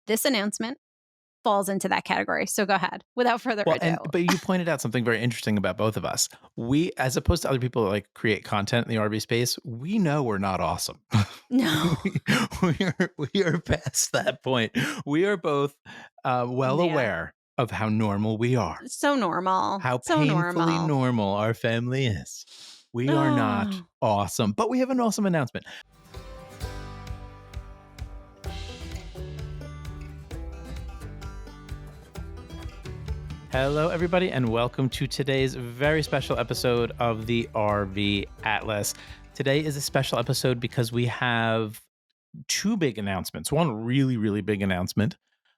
this announcement falls into that category. So go ahead without further Well, ado. and but you pointed out something very interesting about both of us. We, as opposed to other people that like create content in the RV space, we know we're not awesome. No. We are past that point. We are both well Yeah. aware of how normal we are, So normal. how So painfully normal. normal our family is. We are not Oh. awesome, but we have an awesome announcement. Hello, everybody, and welcome to today's very special episode of the RV Atlas. Today is a special episode because we have two big announcements. One really, really big announcement,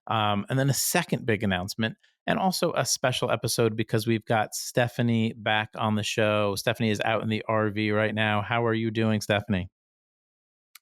and then a second big announcement, and also a special episode because we've got Stephanie back on the show. Stephanie is out in the RV right now. How are you doing, Stephanie?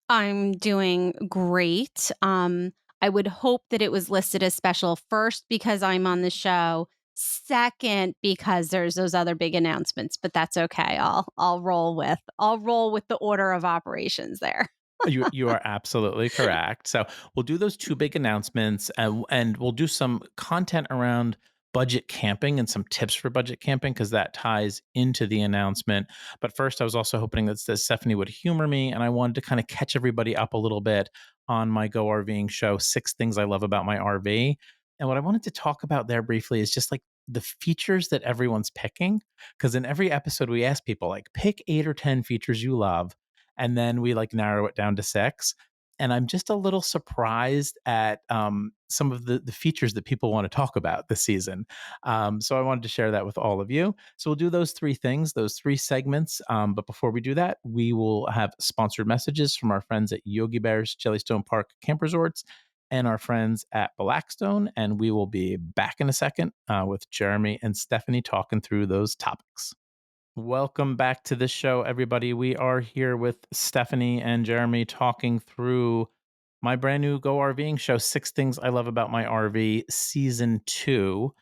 I'm doing great. I would hope that it was listed as special first because I'm on the show. Second, because there's those other big announcements, but that's okay. I'll roll with the order of operations there. You are absolutely correct. So we'll do those two big announcements, and we'll do some content around budget camping and some tips for budget camping because that ties into the announcement. But first, I was also hoping that Stephanie would humor me, and I wanted to kind of catch everybody up a little bit on my Go RVing show, Six Things I Love About My RV. And what I wanted to talk about there briefly is just like the features that everyone's picking. Because in every episode, we ask people, like, pick 8 or 10 features you love, and then we like narrow it down to six. And I'm just a little surprised at some of the features that people want to talk about this season. So I wanted to share that with all of you. So we'll do those three things, those three segments. But before we do that, we will have sponsored messages from our friends at Yogi Bear's Jellystone Park Camp Resorts and our friends at Blackstone. And we will be back in a second with Jeremy and Stephanie talking through those topics. Welcome back to the show, everybody. We are here with Stephanie and Jeremy talking through my brand new Go RVing show, Six Things I Love About My RV, Season 2.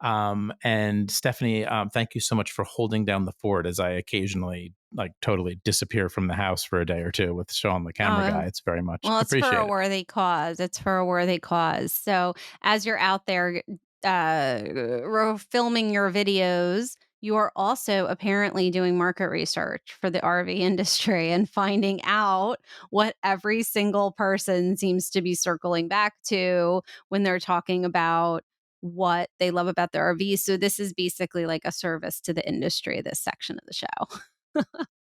And Stephanie, thank you so much for holding down the fort as I occasionally like totally disappear from the house for a day or two with Sean, the camera Oh, guy. It's very much well, it's for a appreciated. worthy cause. It's for a worthy cause. So as you're out there filming your videos, you are also apparently doing market research for the RV industry and finding out what every single person seems to be circling back to when they're talking about what they love about their RV. So this is basically like a service to the industry, this section of the show.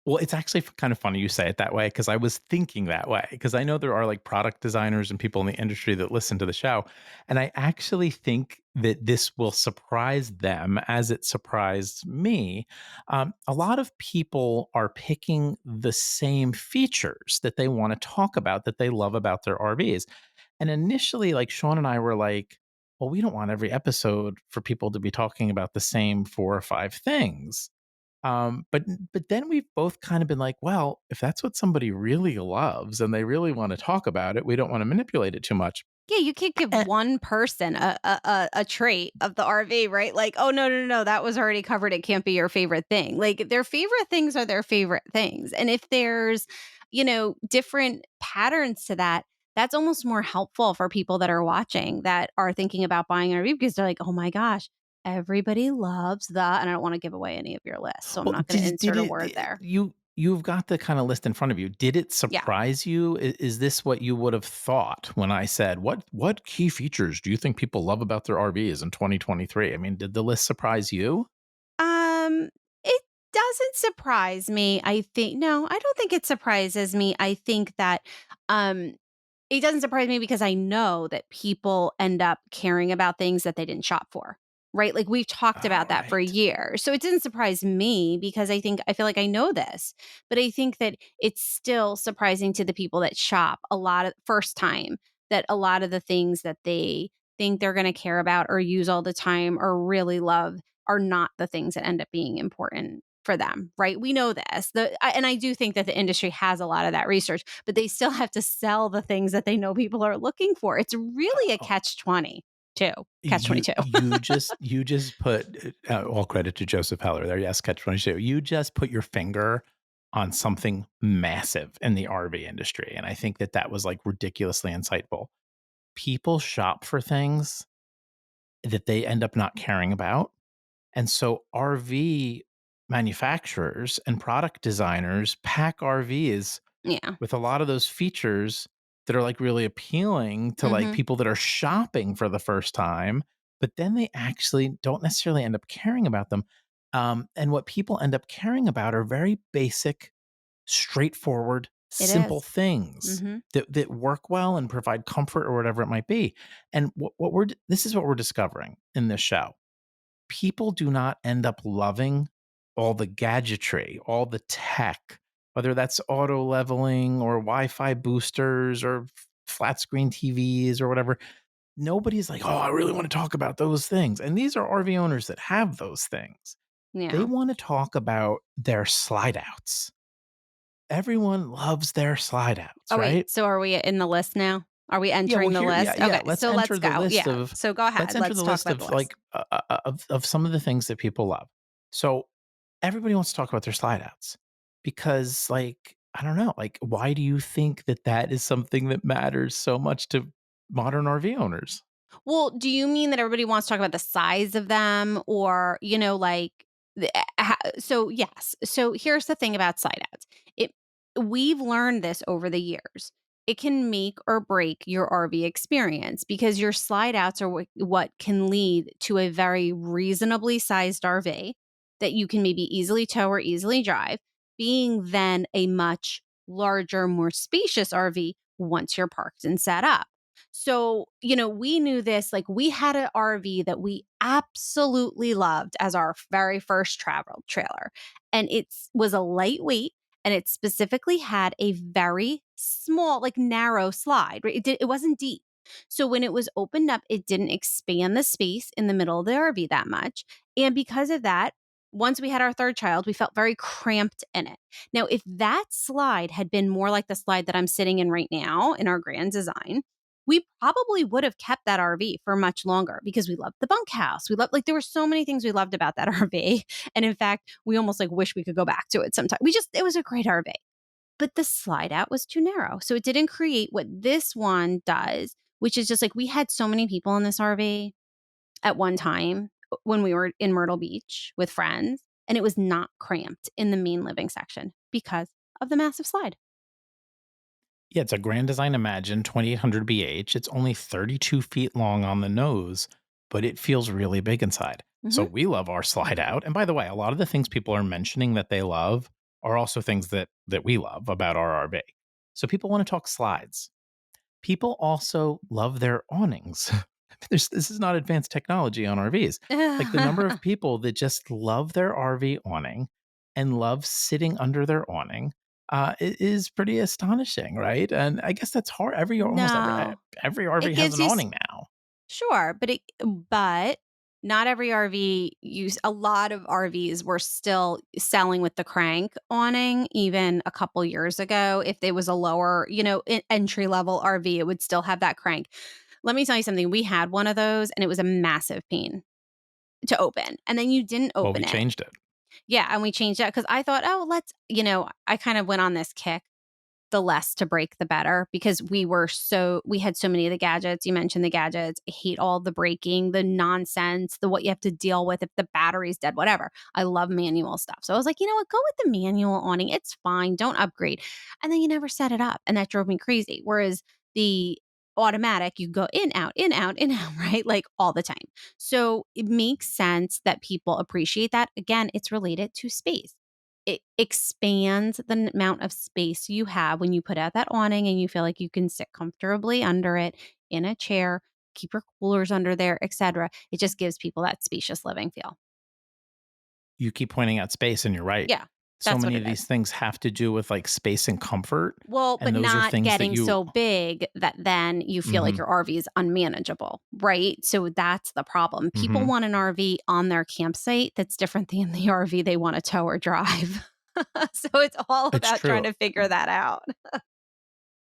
Well, it's actually kind of funny you say it that way because I was thinking that way because I know there are like product designers and people in the industry that listen to the show. And I actually think that this will surprise them as it surprised me. A lot of people are picking the same features that they want to talk about that they love about their RVs. And initially, like Sean and I were like, well, we don't want every episode for people to be talking about the same 4 or 5 things. But then we've both kind of been like, well, if that's what somebody really loves and they really want to talk about it, we don't want to manipulate it too much. Yeah, you can't give Eh, one person a trait of the RV, right? Like, "Oh, no, no, no, no, that was already covered, it can't be your favorite thing." Like, their favorite things are their favorite things, and if there's, different patterns to that, that's almost more helpful for people that are watching that are thinking about buying an RV because they're like, "Oh my gosh, everybody loves the," and I don't wanna give away any of your list, so I'm well, not gonna did insert a it? word there. You've got the kind of list in front of you. Did it Yeah. surprise you? Is this what you would have thought when I said what key features do you think people love about their RVs in 2023? I mean, did the list surprise you? It doesn't surprise me. I think no, I don't think it surprises me. I think that um it doesn't surprise me because I know that people end up caring about things that they didn't shop for. Right? Like we've talked All about that for right. years. So it didn't surprise me because I feel like I know this. But I think that it's still surprising to the people that shop a lot of first time that a lot of the things that they think they're going to care about or use all the time or really love are not the things that end up being important for them, right? We know this. And I do think that the industry has a lot of that research, but they still have to sell the things that they know people are looking for. It's really a Oh, catch 22. Catch you 22. you just put all credit to Joseph Heller there. Yes, catch 22. You just put your finger on something massive in the RV industry, and I think that that was like ridiculously insightful. people shop for things that they end up not caring about. And so RV manufacturers and product designers pack RVs Yeah. with a lot of those features that are like really appealing to like Mhm. people that are shopping for the first time, but then they actually don't necessarily end up caring about them. And what people end up caring about are very basic, straightforward, It simple is. things Mhm. that work well and provide comfort or whatever it might be. And this is what we're discovering in this show. People do not end up loving all the gadgetry, all the tech, whether that's auto leveling or Wi-Fi boosters or flat screen TVs or whatever. Nobody's like, "Oh, I really want to talk about those things." And these are RV owners that have those things. They Yeah. want to talk about their slide outs. Everyone loves their slide outs, Oh, wait, right? so are we in the list now? Are we Yeah, well, entering the here, yeah, list? yeah. Okay, Let's so let's enter the go. list Yeah, of so go ahead. Let's talk about the list. like of some of the things that people love. So everybody wants to talk about their slide outs because, like, I don't know, like, why do you think that that is something that matters so much to modern RV owners? Well, do you mean that everybody wants to talk about the size of them or, like, so yes. So here's the thing about slide outs. It We've learned this over the years. It can make or break your RV experience because your slide outs are what can lead to a very reasonably sized RV that you can maybe easily tow or easily drive, being then a much larger, more spacious RV once you're parked and set up. So, we knew this, like we had an RV that we absolutely loved as our very first travel trailer. And it was a lightweight and it specifically had a very small, like narrow slide, right? It wasn't deep. So when it was opened up, it didn't expand the space in the middle of the RV that much. And because of that, once we had our third child, we felt very cramped in it. Now, if that slide had been more like the slide that I'm sitting in right now in our Grand Design, we probably would have kept that RV for much longer because we loved the bunkhouse. We loved, like, there were so many things we loved about that RV. And in fact, we almost like wish we could go back to it sometime. It was a great RV, but the slide out was too narrow. So it didn't create what this one does, which is just like we had so many people in this RV at one time when we were in Myrtle Beach with friends, and it was not cramped in the main living section because of the massive slide. Yeah, it's a Grand Design Imagine 2800 BH. It's only 32 feet long on the nose, but it feels really big inside. So Hmm. we love our slide out. And by the way, a lot of the things people are mentioning that they love are also things that we love about our RV. So people want to talk slides. People also love their awnings. This is not advanced technology on RVs. Like the number of people that just love their RV awning and love sitting under their awning is pretty astonishing, right? And I guess that's hard. No, Every it RV has gives an you awning now. sure, but not every RV use a lot of RVs were still selling with the crank awning even a couple years ago. If there was a lower, entry level RV, it would still have that crank. Let me tell you something. We had one of those and it was a massive pain to open. And then you didn't Well, we open it. changed it. Yeah, and we changed it because I thought, oh, I kind of went on this kick, the less to break the better, because we had so many of the gadgets. You mentioned the gadgets. I hate all the breaking, the nonsense, the what you have to deal with if the battery's dead, whatever. I love manual stuff. So I was like, you know what, go with the manual awning. It's fine. Don't upgrade. And then you never set it up. And that drove me crazy. Whereas the automatic, you go in, out, in, out, in, out, right? Like all the time. So it makes sense that people appreciate that. Again, it's related to space. It expands the amount of space you have when you put out that awning and you feel like you can sit comfortably under it in a chair, keep your coolers under there, etc. It just gives people that spacious living feel. You keep pointing out space, and you're right. Yeah, So that's what many it of is. these things have to do with like space and comfort. Well, but And those are not things that getting you, so big that then you feel like hmm your RV is unmanageable, right? So that's the problem. People hmm want an RV on their campsite that's different than the RV they want to tow or drive. So it's all it's about trying true. to figure that out.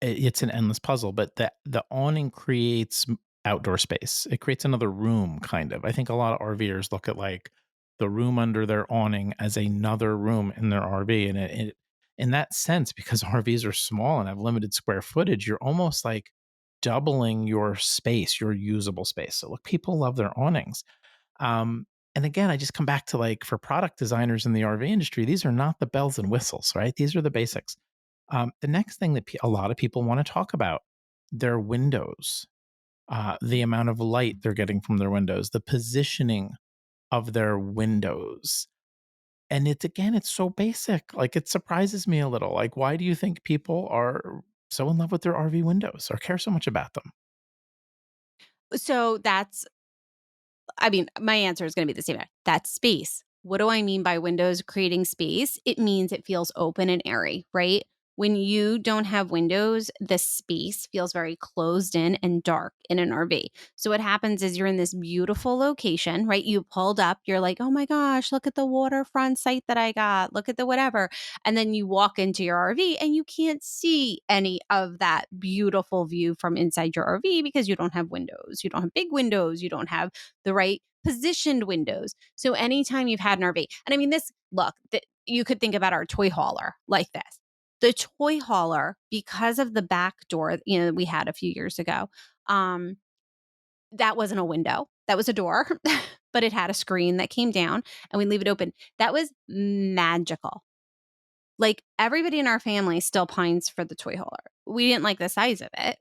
It's an endless puzzle, but the awning creates outdoor space. It creates another room, kind of. I think a lot of RVers look at like the room under their awning as another room in their RV, and in that sense, because RVs are small and have limited square footage, you're almost like doubling your space, your usable space. So look, people love their awnings. Um, and again, I just come back to like for product designers in the RV industry, these are not the bells and whistles, right? These are the basics. The next thing that a lot of people want to talk about, their windows, the amount of light they're getting from their windows, the positioning of their windows. And it's again, it's so basic. Like it surprises me a little. Like, why do you think people are so in love with their RV windows or care so much about them? So that's I mean, my answer is gonna be the same. That's space. What do I mean by windows creating space? It means it feels open and airy, right? When you don't have windows, the space feels very closed in and dark in an RV. So what happens is you're in this beautiful location, right? You pulled up, you're like, "Oh my gosh, look at the waterfront site that I got. Look at the whatever." And then you walk into your RV and you can't see any of that beautiful view from inside your RV because you don't have windows. You don't have big windows, you don't have the right positioned windows. So anytime you've had an RV, and I mean this, look, you could think about our toy hauler like this. The toy hauler, because of the back door, that we had a few years ago, um, that wasn't a window. That was a door, but it had a screen that came down and we leave it open. That was magical. Like everybody in our family still pines for the toy hauler. We didn't like the size of it,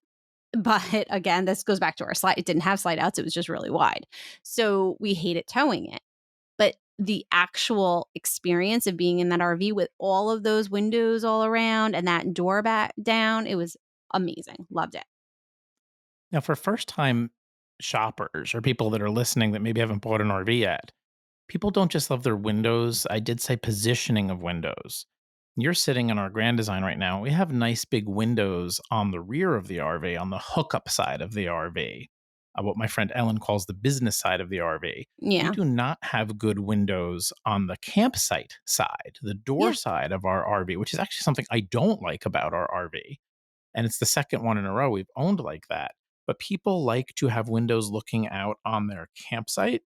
but again, this goes back to our slide. It didn't have slide outs, it was just really wide. So we hated towing it. But the actual experience of being in that RV with all of those windows all around and that door back down, it was amazing. Loved it. Now, for first time shoppers or people that are listening that maybe haven't bought an RV yet, people don't just love their windows. I did say positioning of windows. You're sitting in our Grand Design right now. We have nice big windows on the rear of the RV, on the hookup side of the RV, what my friend Ellen calls the business side of the RV. We Yeah. do not have good windows on the campsite side, the door Yeah. side of our RV, which is actually something I don't like about our RV. And it's the second one in a row we've owned like that. But people like to have windows looking out on their campsite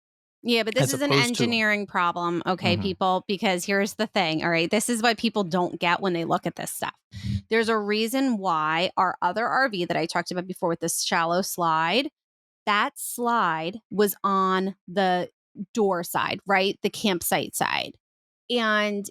Yeah, but this as is an opposed to. engineering problem, okay, Mhm. people, because here's the thing, all right? This is what people don't get when they look at this stuff. There's a reason why our other RV that I talked about before with this shallow slide, that slide was on the door side, right? The campsite side. And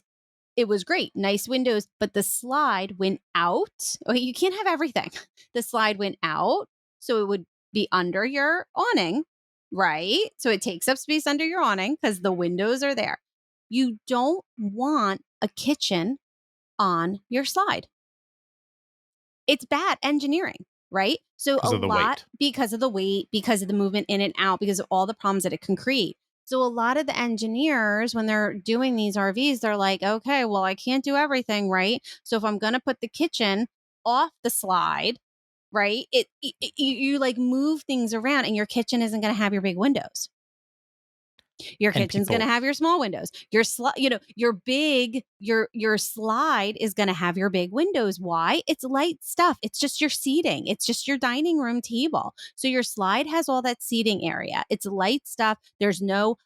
it was great, nice windows, but the slide went out. Okay, you can't have everything. The slide went out, so it would be under your awning, right? So it takes up space under your awning because the windows are there. You don't want a kitchen on your slide. It's bad engineering, right? So a 'Cause of the lot weight. because of the weight, because of the movement in and out, because of all the problems that it can create. So a lot of the engineers, when they're doing these RVs, they're like, okay, well, I can't do everything, right? So if I'm going to put the kitchen off the slide, right? You like move things around, and your kitchen isn't going to have your big windows. Your And kitchen's gonna people have your small windows. Your slide is gonna have your big windows. Why? It's light stuff. It's just your seating. It's just your dining room table. So your slide has all that seating area. It's light stuff. There's no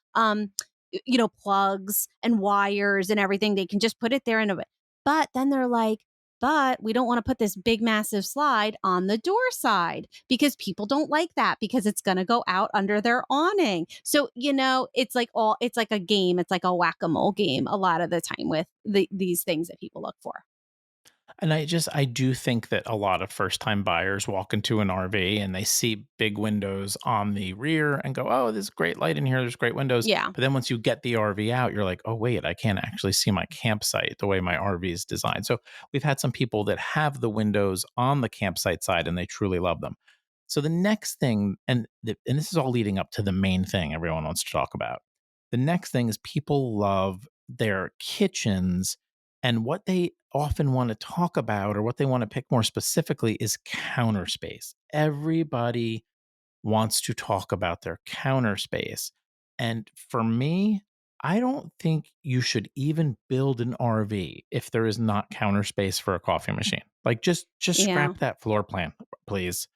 plugs and wires and everything. They can just put it there in a bit. But then they're like, but we don't want to put this big, massive slide on the door side because people don't like that because it's going to go out under their awning. So, it's like a game. It's like a whack a mole game a lot of the time with these things that people look for. and I do think that a lot of first time buyers walk into an RV and they see big windows on the rear and go, "Oh, there's great light in here. There's great windows." Yeah. But then once you get the RV out, you're like, "Oh, wait, I can't actually see my campsite the way my RV is designed." So we've had some people that have the windows on the campsite side and they truly love them. So the next thing, and this is all leading up to the main thing everyone wants to talk about. The next thing is people love their kitchens, and what they often want to talk about or what they want to pick more specifically is counter space. Everybody wants to talk about their counter space. And for me, I don't think you should even build an RV if there is not counter space for a coffee machine. Like just Yeah. scrap that floor plan, please.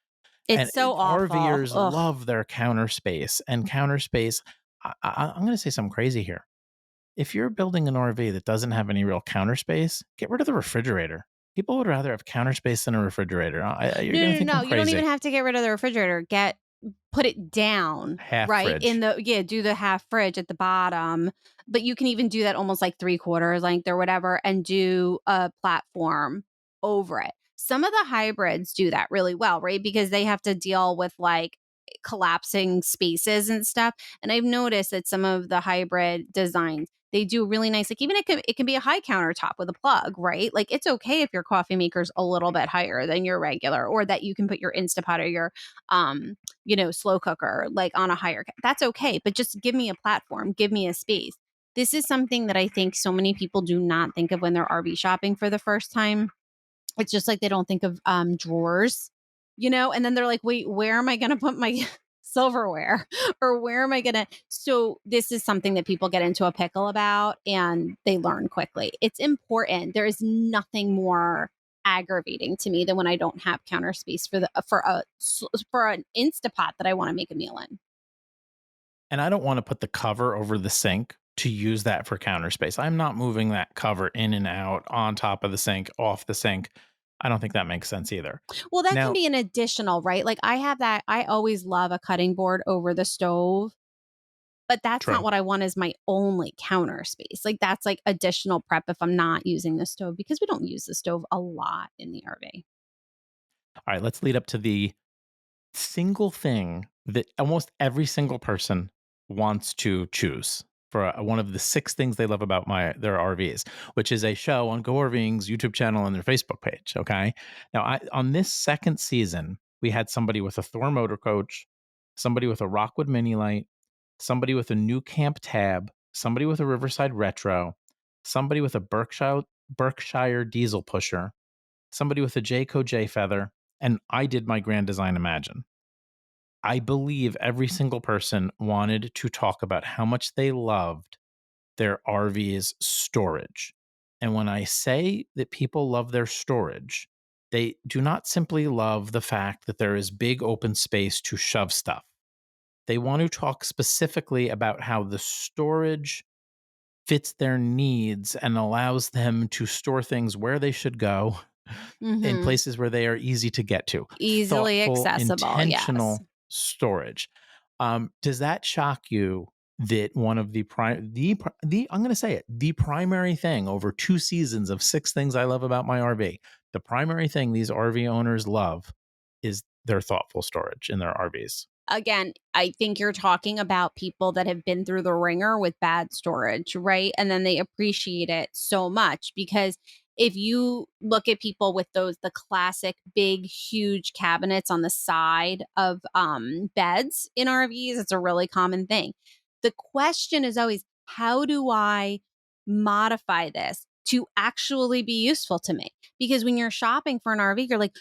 It's And so awful. RVers Ugh. love their counter space, and counter space. I'm going to say something crazy here. If you're building an RV that doesn't have any real counter space, get rid of the refrigerator. People would rather have counter space than a refrigerator. You're No, gonna no, think I'm no, you don't even crazy. have to get rid of the refrigerator. Put it down, Half right, in fridge. the yeah, do the half fridge at the bottom, but you can even do that almost like 3/4 length or whatever and do a platform over it. Some of the hybrids do that really well, right, because they have to deal with, like, collapsing spaces and stuff, and I've noticed that some of the hybrid designs, they do really nice, like, even it can be a high countertop with a plug, right? Like, it's okay if your coffee maker's a little bit higher than your regular, or that you can put your Instapot or your, slow cooker, like, on a that's okay, but just give me a platform, give me a space. This is something that I think so many people do not think of when they're RV shopping for the first time. It's just like they don't think of, drawers, and then they're like, "Wait, where am I gonna put my silverware? Or where am I gonna" So, this is something that people get into a pickle about, and they learn quickly. It's important. There is nothing more aggravating to me than when I don't have counter space for an Instapot that I wanna make a meal in. And I don't wanna put the cover over the sink to use that for counter space. I'm not moving that cover in and out, on top of the sink, off the sink. I don't think that makes sense either. Well, that can Now be an additional, right? Like, I always love a cutting board over the stove. But that's not true. what I want as my only counter space. Like, that's, like, additional prep if I'm not using the stove because we don't use the stove a lot in the RV. Alright, let's lead up to the single thing that almost every single person wants to choose for one of the 6 things they love about their RVs, which is a show on Go RVing's YouTube channel and their Facebook page, okay? Now, on this 2nd season, we had somebody with a Thor motor coach, somebody with a Rockwood Mini Light, somebody with a new Camp Tab, somebody with a Riverside Retro, somebody with a Berkshire Diesel Pusher, somebody with a Jayco J Feather, and I did my Grand Design Imagine. I believe every single person wanted to talk about how much they loved their RV's storage. And when I say that people love their storage, they do not simply love the fact that there is big open space to shove stuff. They want to talk specifically about how the storage fits their needs and allows them to store things where they should go in Mhm. places where they are easy to get to. Easily Thoughtful, accessible, yes. intentional storage. Does that shock you that one of the I'm going to say it, the primary thing over 2 seasons of 6 things I love about my RV, the primary thing these RV owners love is their thoughtful storage in their RVs? Again, I think you're talking about people that have been through the ringer with bad storage, right? And then they appreciate it so much because if you look at people with the classic big, huge cabinets on the side of beds in RVs, it's a really common thing. The question is always, how do I modify this to actually be useful to me? Because when you're shopping for an RV, you're like,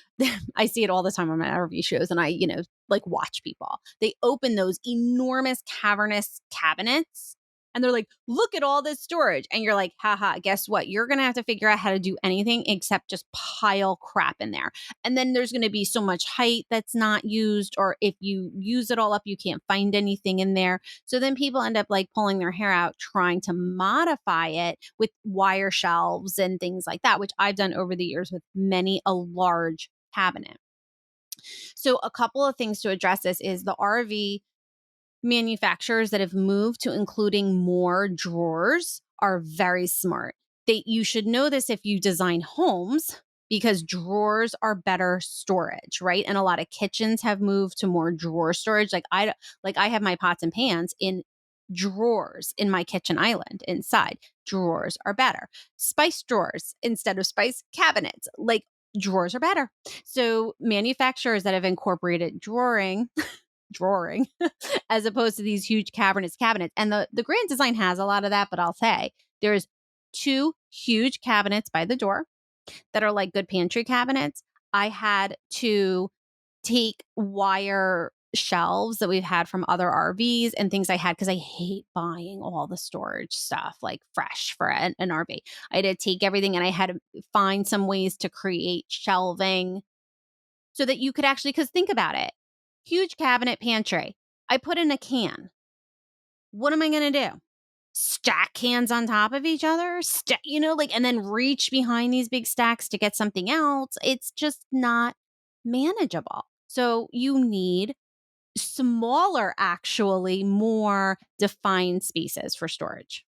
I see it all the time on my RV shows, and like, watch people. They open those enormous cavernous cabinets and they're like, look at all this storage. And you're like, haha, guess what? You're going to have to figure out how to do anything except just pile crap in there. And then there's going to be so much height that's not used, or if you use it all up, you can't find anything in there. So then people end up like pulling their hair out trying to modify it with wire shelves and things like that, which I've done over the years with many a large cabinet. So, a couple of things to address this is the RV manufacturers that have moved to including more drawers are very smart. You should know this if you design homes because drawers are better storage, right? And a lot of kitchens have moved to more drawer storage. Like I have my pots and pans in drawers in my kitchen island inside. Drawers are better. Spice drawers instead of spice cabinets. Like, drawers are better. So manufacturers that have incorporated drawing as opposed to these huge cavernous cabinets. And the Grand Design has a lot of that, but I'll say there's two huge cabinets by the door that are like good pantry cabinets. I had to take wire shelves that we've had from other RVs and things I had because I hate buying all the storage stuff like fresh for an RV. I had to take everything and I had to find some ways to create shelving so that you could actually, because think about it, huge cabinet pantry. I put in a can. What am I going to do? stack cans on top of each other, like, and then reach behind these big stacks to get something else. It's just not manageable. So you need smaller, actually, more defined spaces for storage.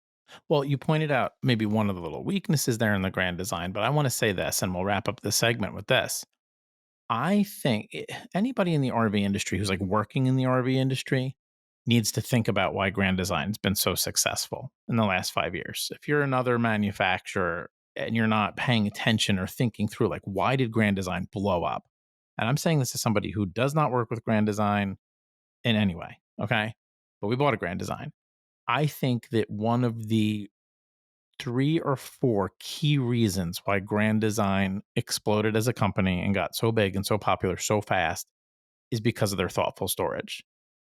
Well, you pointed out maybe one of the little weaknesses there in the grand design, but I want to say this, and we'll wrap up the segment with this. I think anybody in the RV industry who's like working in the RV industry needs to think about why Grand Design's been so successful in the last 5 years. If you're another manufacturer and you're not paying attention or thinking through, like, why did Grand Design blow up? And I'm saying this as somebody who does not work with Grand Design in any way. Okay. But we bought a Grand Design. I think that one of the 3 or 4 key reasons why Grand Design exploded as a company and got so big and so popular so fast is because of their thoughtful storage.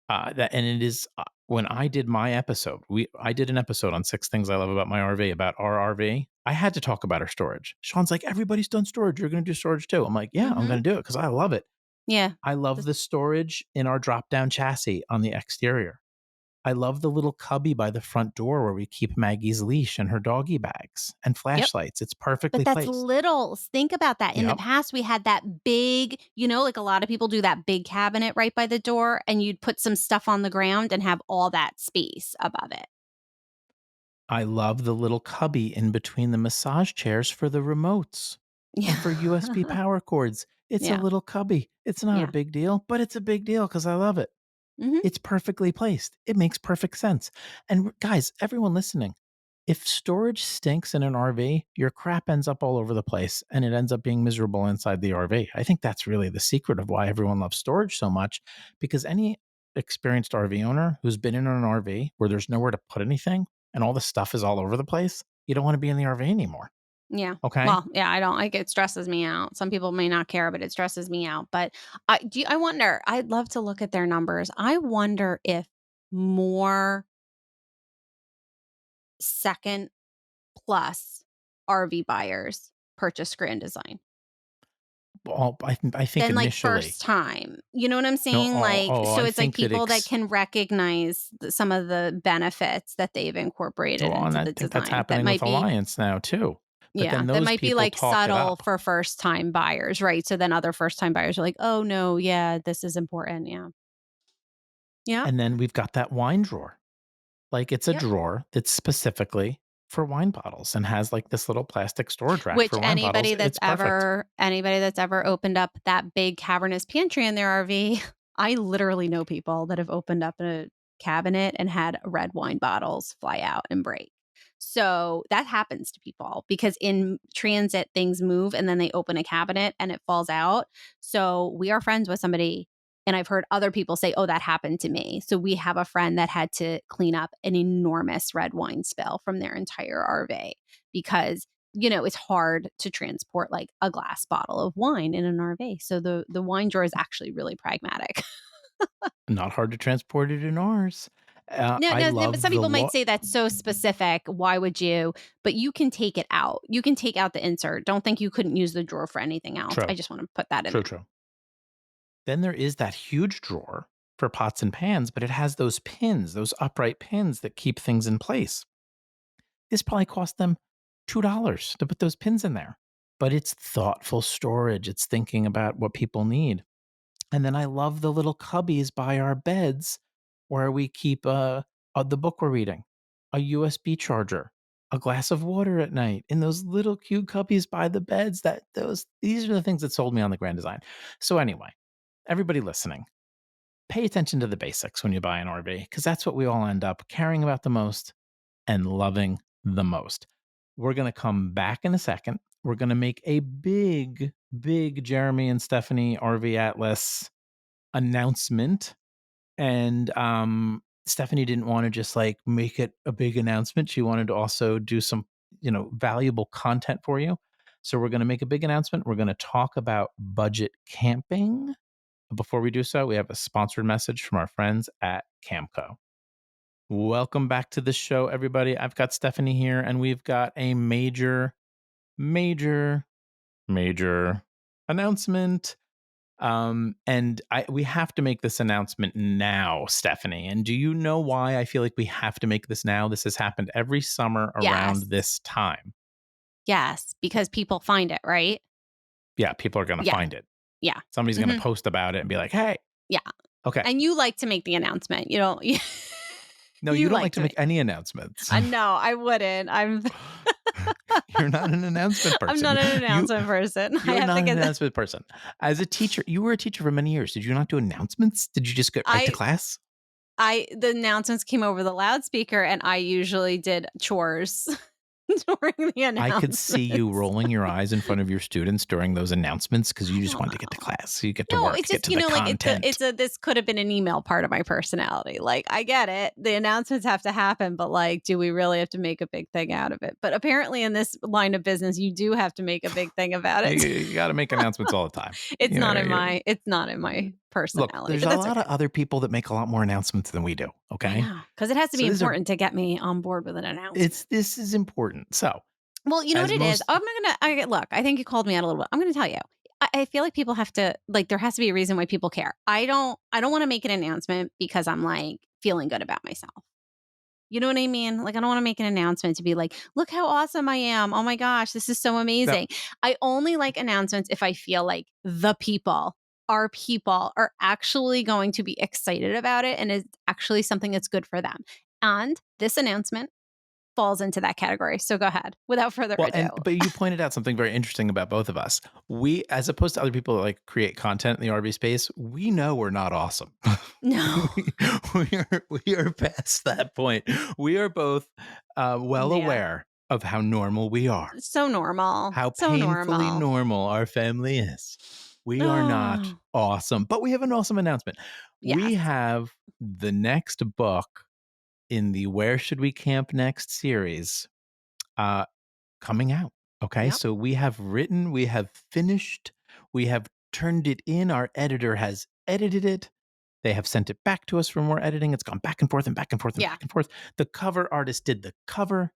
That and it is when I did my episode, I did an episode on 6 things I love about my RV, about our RV. I had to talk about our storage. Sean's like, everybody's done storage. You're going to do storage too. I'm like, yeah, I'm Mhm. going to do it because I love it. Yeah. I love This the storage in our drop down chassis on the exterior. I love the little cubby by the front door where we keep Maggie's leash and her doggy bags and Yep. flashlights. It's But perfectly that's placed. littles. Think about that. In the Yep. past, we had that big, like a lot of people do that big cabinet right by the door, and you'd put some stuff on the ground and have all that space above it. I love the little cubby in between the massage chairs for the remotes and Yeah. for USB power cords. It's a Yeah. little cubby. It's not a Yeah. big deal, but it's a big deal because I love it. Mhm. It's perfectly placed. It makes perfect sense. And guys, everyone listening, if storage stinks in an RV, your crap ends up all over the place and it ends up being miserable inside the RV. I think that's really the secret of why everyone loves storage so much, because any experienced RV owner who's been in an RV where there's nowhere to put anything and all the stuff is all over the place, you don't want to be in the RV anymore. Yeah. Okay. Well, yeah, I don't like it stresses me out. Some people may not care, but it stresses me out. But I wonder, I'd love to look at their numbers. I wonder if more second plus RV buyers purchase Grand Design Well, I think than like initially, first time. You know what I'm no, saying? Like, so I it's like think that people that can recognize some of the benefits that they've incorporated well, and into I the think that's design that happening with might be, Alliance now too. But yeah, then that those might be people like talk it subtle up. for first time buyers, right? So then other first time buyers are like, oh no, yeah, this is important. Yeah. Yeah. And then we've got that wine drawer. Like, it's a Yep. drawer that's specifically for wine bottles and has, like, this little plastic storage rack Which for wine bottles. It's perfect. anybody that's ever opened up that big cavernous pantry in their RV, I literally know people that have opened up a cabinet and had red wine bottles fly out and break. So that happens to people because in transit things move and then they open a cabinet and it falls out. So we are friends with somebody and I've heard other people say, "Oh, that happened to me." So we have a friend that had to clean up an enormous red wine spill from their entire RV because it's hard to transport like a glass bottle of wine in an RV. So the wine drawer is actually really pragmatic. Not hard to transport it in ours. No, I no, no, but love some the people might lo say that's so specific. Why would you? But you can take it out. You can take out the insert. Don't think you couldn't use the drawer for anything else. I True, just want to put that in true, there. true. Then there is that huge drawer for pots and pans, but it has those pins, those upright pins that keep things in place. This probably cost them $2 to put those pins in there, but it's thoughtful storage. It's thinking about what people need. And then I love the little cubbies by our beds where we keep the book we're reading, a USB charger, a glass of water at night in those little cute cubbies by the beds. These are the things that sold me on the Grand Design. So anyway, everybody listening, pay attention to the basics when you buy an RV because that's what we all end up caring about the most and loving the most. We're going to come back in a second. We're going to make a big, big Jeremy and Stephanie RV Atlas announcement. And Stephanie didn't want to just like make it a big announcement. She wanted to also do some, valuable content for you. So we're going to make a big announcement. We're going to talk about budget camping. Before we do so, we have a sponsored message from our friends at Camco. Welcome back to the show, everybody. I've got Stephanie here, and we've got a major, major, major announcement. And we have to make this announcement now, Stephanie. And do you know why I feel like we have to make this now? This has happened every summer Yes. around this time. Yes, because people find it, right? Yeah, people are going to Yeah. find it. Yeah. Somebody's going to Mhm. post about it and be like, "Hey, Yeah. okay." And you like to make the announcement. You don't No, you you don't like like to to make make any announcements. no, I wouldn't. You're not an announcement I'm not person. an You announcement person. I you're have to not an get the announcement person. As a teacher, you were a teacher for many years. Did you not do announcements? Did you just get right to I class? the announcements came over the loudspeaker, and I usually did chores during the I could see you announcements. rolling your eyes in front of your students during those announcements because you I just don't wanted to get to know. class. So you get to No, work, it's get just, to the like, content. this could have been an email part of my personality. Like, I get it. The announcements have to happen, but, like, do we really have to make a big thing out of it? But apparently in this line of business, you do have to make a big thing about You, it. you got to make announcements all the time. It's not in my Look, personality, there's but a that's lot okay. of other people that make a lot more announcements than we do. I Okay, know, because it has to so be important to get me on board with an announcement. this is important. So Well, you know what as it is? most, Look, I think you called me out a little bit. I'm gonna tell you. I feel like people have to like there has to be a reason why people care. I don't want to make an announcement because I'm like feeling good about myself. You know what I mean? Like I don't want to make an announcement to be like, look how awesome I am. Oh my gosh, this is so no, amazing. I only like announcements if I feel like our people are actually going to be excited about it and it's actually something that's good for them. And this announcement falls into that category. So go ahead without further well, ado. and but you pointed out something very interesting about both of us. We, as opposed to other people that like create content in the RV space, we know we're not awesome. No. we, we are past that point. We are both well Yeah. aware of how normal we are, So normal. how So painfully normal. normal our family is. We are not Oh, awesome, but we have an awesome announcement. We yes. have the next book in the Where Should We Camp Next series uh, coming out. Okay. Yep. So we have finished, we have turned it in. Our editor has edited it. They have sent it back to us for more editing. It's gone back and forth and back and forth and Yeah. back and forth. The cover artist did the cover.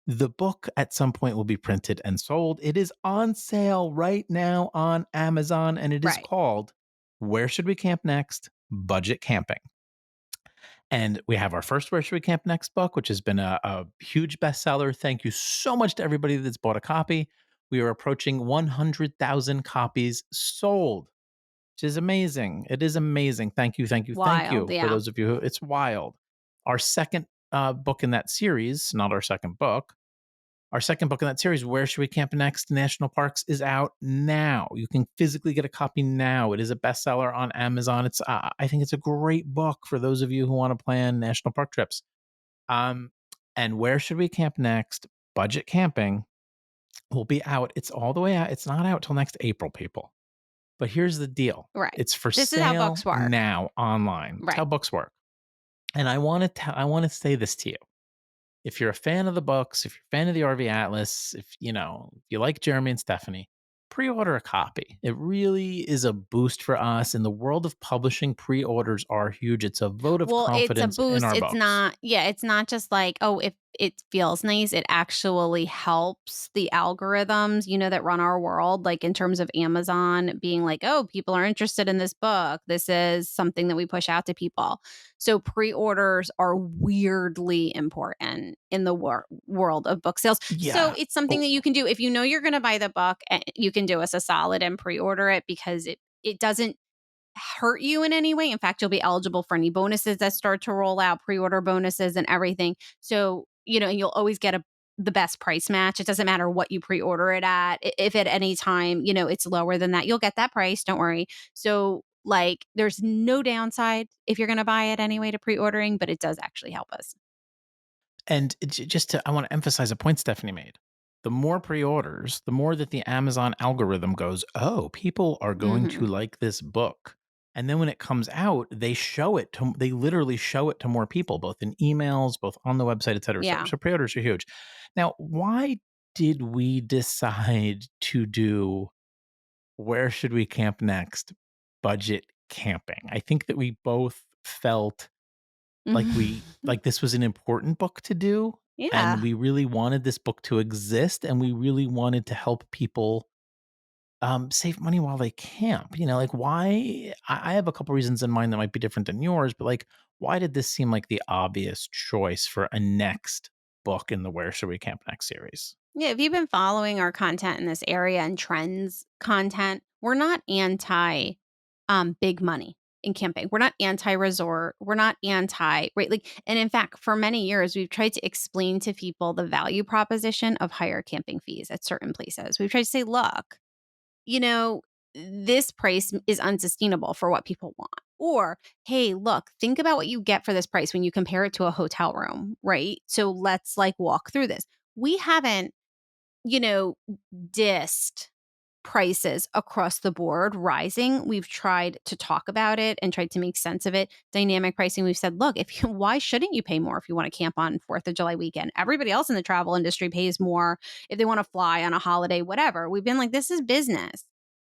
The book at some point will be printed and sold. It is on sale right now on Amazon and it is Right. called Where Should We Camp Next? Budget Camping. And we have our first Where Should We Camp Next book, which has been a huge bestseller. Thank you so much to everybody that's bought a copy. We are approaching 100,000 copies sold, which is amazing. It is amazing. Thank you, thank you, thank Wild. you for Yeah. those of you who it's wild. Our second book in that series, not our second book, our second book in that series, Where Should We Camp Next? National Parks, is out now. You can physically get a copy now. It is a bestseller on Amazon. I think it's a great book for those of you who want to plan national park trips. Um, and Where Should We Camp Next? Budget Camping will be out. It's all the way out. It's not out till next April, people. But here's the deal. Right. It's for This is how sale books work. now online. It's how Right. books work. And I want to say this to you, if you're a fan of the books, if you're a fan of the RV Atlas, if you like Jeremy and Stephanie, pre-order a copy. It really is a boost for us. In the world of publishing, pre-orders are huge. It's a vote of Well, it's a confidence in boost. our It's books. not, yeah, it's not just like, oh, if it feels nice, it actually helps the algorithms, that run our world, like in terms of Amazon being like, oh, people are interested in this book. This is something that we push out to people. So pre orders are weirdly important in the world of book sales. So Yeah. it's something Oh, that you can do. If you know you're going to buy the book, you can do us a solid and pre order it because it doesn't hurt you in any way. In fact, you'll be eligible for any bonuses that start to roll out, pre-order bonuses and everything. So, and you'll always get the best price match. It doesn't matter what you pre-order it at. If at any time, it's lower than that, you'll get that price. Don't worry. So, like, there's no downside if you're going to buy it anyway to pre-ordering, but it does actually help us. and I want to emphasize a point Stephanie made. The more pre-orders, the more that the Amazon algorithm goes, oh, people are going Hmm. to like this book. And then when it comes out, they literally show it to more people, both in emails, both on the website, et cetera, et cetera. Yeah. So pre-orders are huge. Now, why did we decide to do Where Should We Camp Next? Budget camping. I think that we both felt like this was an important book to do, and Yeah. we really wanted this book to exist, and we really wanted to help people save money while they camp? Like why? I have a couple reasons in mind that might be different than yours, but like, why did this seem like the obvious choice for a next book in the Where Should We Camp Next series? Yeah, if you've been following our content in this area and trends content, we're not anti big money in camping. We're not anti resort. We're not anti, right? Like, and in fact, for many years, we've tried to explain to people the value proposition of higher camping fees at certain places. We've tried to say, look, you know, this price is unsustainable for what people want. Or, hey, look, think about what you get for this price when you compare it to a hotel room, right? So let's like walk through this. We haven't, you know, dissed prices across the board rising. We've tried to talk about it and tried to make sense of it. Dynamic pricing, we've said, look, if you, why shouldn't you pay more if you want to camp on 4th of July weekend? Everybody else in the travel industry pays more if they want to fly on a holiday, whatever. We've been like, this is business.